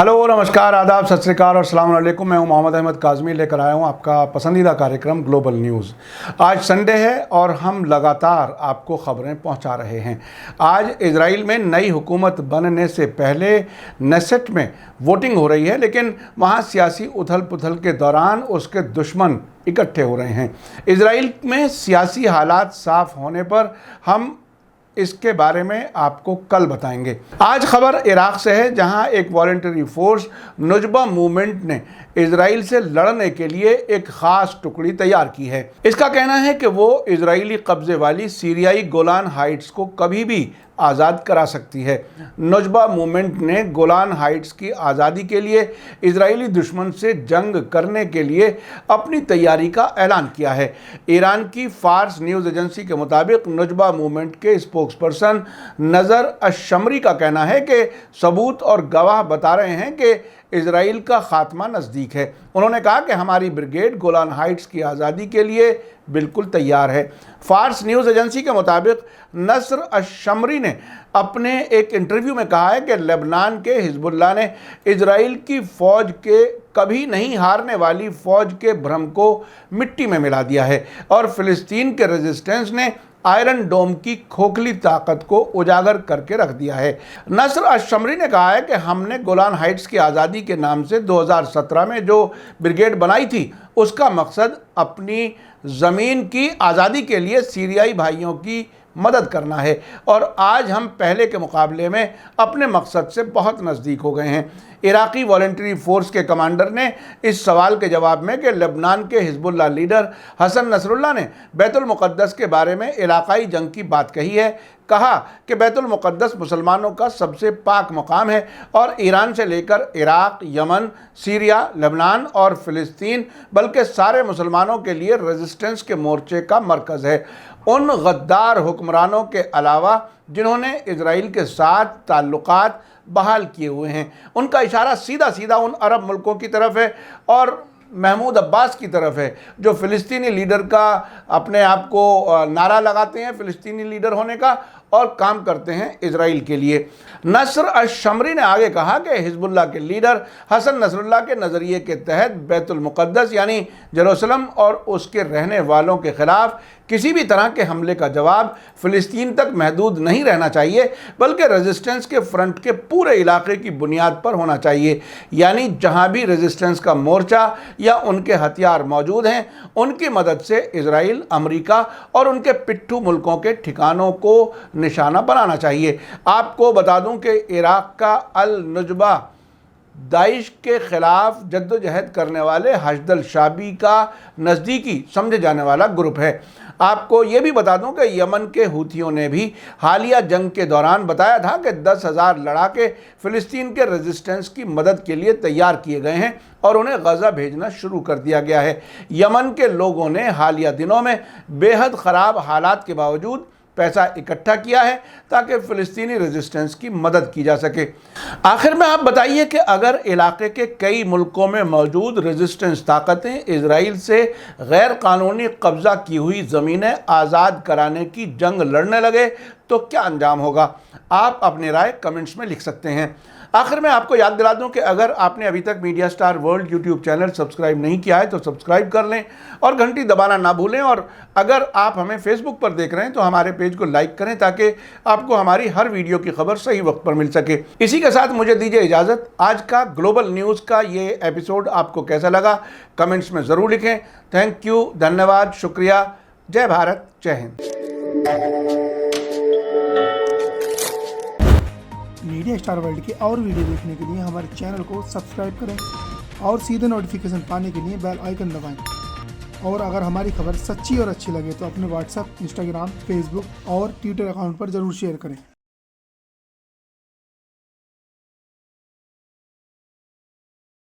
Hello नमस्कार आदाब सत श्री अकाल और अस्सलाम वालेकुम। मैं हूं मोहम्मद अहमद काज़मी, लेकर आया हूं आपका पसंदीदा कार्यक्रम ग्लोबल न्यूज़। आज संडे है और हम लगातार आपको खबरें पहुंचा रहे हैं। आज इजराइल में नई हुकूमत बनने से पहले नेसेट में वोटिंग हो रही है, लेकिन वहां सियासी उथल पुथल के दौरान उसके दुश्मन इकट्ठे हो रहे हैं। इजराइल में सियासी हालात साफ होने पर हम इसके बारे में आपको कल बताएंगे। आज खबर इराक से है, जहां एक वॉलंटरी फोर्स नुजबा मूवमेंट ने इजराइल से लड़ने के लिए एक ख़ास टुकड़ी तैयार की है। इसका कहना है कि वो इजरायली कब्जे वाली सीरियाई गोलान हाइट्स को कभी भी आज़ाद करा सकती है। नुजबा मूवमेंट ने गोलान हाइट्स की आज़ादी के लिए इजरायली दुश्मन से जंग करने के लिए अपनी तैयारी का ऐलान किया है। ईरान की फार्स न्यूज़ एजेंसी के मुताबिक नुजबा मूवमेंट के स्पोक्सपर्सन नज़र अश-शमरी का कहना है कि सबूत और गवाह बता रहे हैं कि इजराइल का खात्मा नज़दीक है। उन्होंने कहा कि हमारी ब्रिगेड गोलान हाइट्स की आज़ादी के लिए बिल्कुल तैयार है। फार्स न्यूज़ एजेंसी के मुताबिक नसर अश-शमरी ने अपने एक इंटरव्यू में कहा है कि लेबनान के हिजबुल्लाह ने इजराइल की फ़ौज के कभी नहीं हारने वाली फ़ौज के भ्रम को मिट्टी में मिला दिया है और फ़िलिस्तीन के रेजिस्टेंस ने आयरन डोम की खोखली ताकत को उजागर करके रख दिया है। नसर अश-शमरी ने कहा है कि हमने गोलान हाइट्स की आज़ादी के नाम से 2017 में जो ब्रिगेड बनाई थी, उसका मकसद अपनी ज़मीन की आज़ादी के लिए सीरियाई भाइयों की मदद करना है और आज हम पहले के मुकाबले में अपने मकसद से बहुत नज़दीक हो गए हैं। इराक़ी वॉलंटरी फ़ोर्स के कमांडर ने इस सवाल के जवाब में कि लेबनान के हिजबुल्लाह लीडर हसन नसरुल्लाह ने बैतुल मुक़द्दस के बारे में इलाक़ाई जंग की बात कही है, कहा कि बैतुल मुक़द्दस मुसलमानों का सबसे पाक मकाम है और ईरान से लेकर इराक़, यमन, सीरिया, लेबनान और फ़िलिस्तीन बल्कि सारे मुसलमानों के लिए रेजिस्टेंस के मोर्चे का मरकज़ है। उन गद्दार हुक्मरानों के अलावा जिन्होंने इजराइल के साथ ताल्लुकात बहाल किए हुए हैं, उनका इशारा सीधा सीधा उन अरब मुल्कों की तरफ है और महमूद अब्बास की तरफ है, जो फ़िलिस्तीनी लीडर का अपने आप को नारा लगाते हैं फ़िलिस्तीनी लीडर होने का और काम करते हैं इजराइल के लिए। नसर अश-शमरी ने आगे कहा कि हिजबुल्लाह के लीडर हसन नसरुल्लाह के नज़रिए के तहत बैतुल मुक़द्दस यानी जेरूसलम और उसके रहने वालों के ख़िलाफ़ किसी भी तरह के हमले का जवाब फ़िलिस्तीन तक महदूद नहीं रहना चाहिए, बल्कि रेजिस्टेंस के फ्रंट के पूरे इलाके की बुनियाद पर होना चाहिए। यानी जहां भी रेजिस्टेंस का मोर्चा या उनके हथियार मौजूद हैं, उनकी मदद से इजराइल, अमेरिका और उनके पिट्ठू मुल्कों के ठिकानों को निशाना बनाना चाहिए। आपको बता दूं कि इराक़ का अल नुजबा दाइश के ख़िलाफ़ जद्दोजहद करने वाले हशदल शाबी का नज़दीकी समझे जाने वाला ग्रुप है। आपको ये भी बता दूं कि यमन के हूथियों ने भी हालिया जंग के दौरान बताया था कि 10,000 लड़ाके फ़िलिस्तीन के रेजिस्टेंस की मदद के लिए तैयार किए गए हैं और उन्हें गज़ा भेजना शुरू कर दिया गया है। यमन के लोगों ने हालिया दिनों में बेहद ख़राब हालात के बावजूद पैसा इकट्ठा किया है ताकि फ़िलिस्तीनी रेजिस्टेंस की मदद की जा सके। आखिर में आप बताइए कि अगर इलाके के कई मुल्कों में मौजूद रेजिस्टेंस ताकतें इजराइल से गैर कानूनी कब्ज़ा की हुई ज़मीनें आज़ाद कराने की जंग लड़ने लगे तो क्या अंजाम होगा? आप अपनी राय कमेंट्स में लिख सकते हैं। आखिर में आपको याद दिला दूं कि अगर आपने अभी तक media star world YouTube channel subscribe नहीं किया है तो सब्सक्राइब कर लें और घंटी दबाना ना भूलें। और अगर आप हमें फेसबुक पर देख रहे हैं तो हमारे पेज को लाइक करें ताकि आपको हमारी हर वीडियो की खबर सही वक्त पर मिल सके। इसी के साथ मुझे दीजिए इजाज़त। आज का ग्लोबल न्यूज़ का ये एपिसोड आपको कैसा लगा कमेंट्स में ज़रूर लिखें। थैंक यू, धन्यवाद, शुक्रिया। जय भारत, जय हिंद। मीडिया स्टार वर्ल्ड की और वीडियो देखने के लिए हमारे चैनल को सब्सक्राइब करें और सीधे नोटिफिकेशन पाने के लिए बेल आइकन दबाएं। और अगर हमारी खबर सच्ची और अच्छी लगे तो अपने व्हाट्सएप, इंस्टाग्राम, फेसबुक और ट्विटर अकाउंट पर ज़रूर शेयर करें।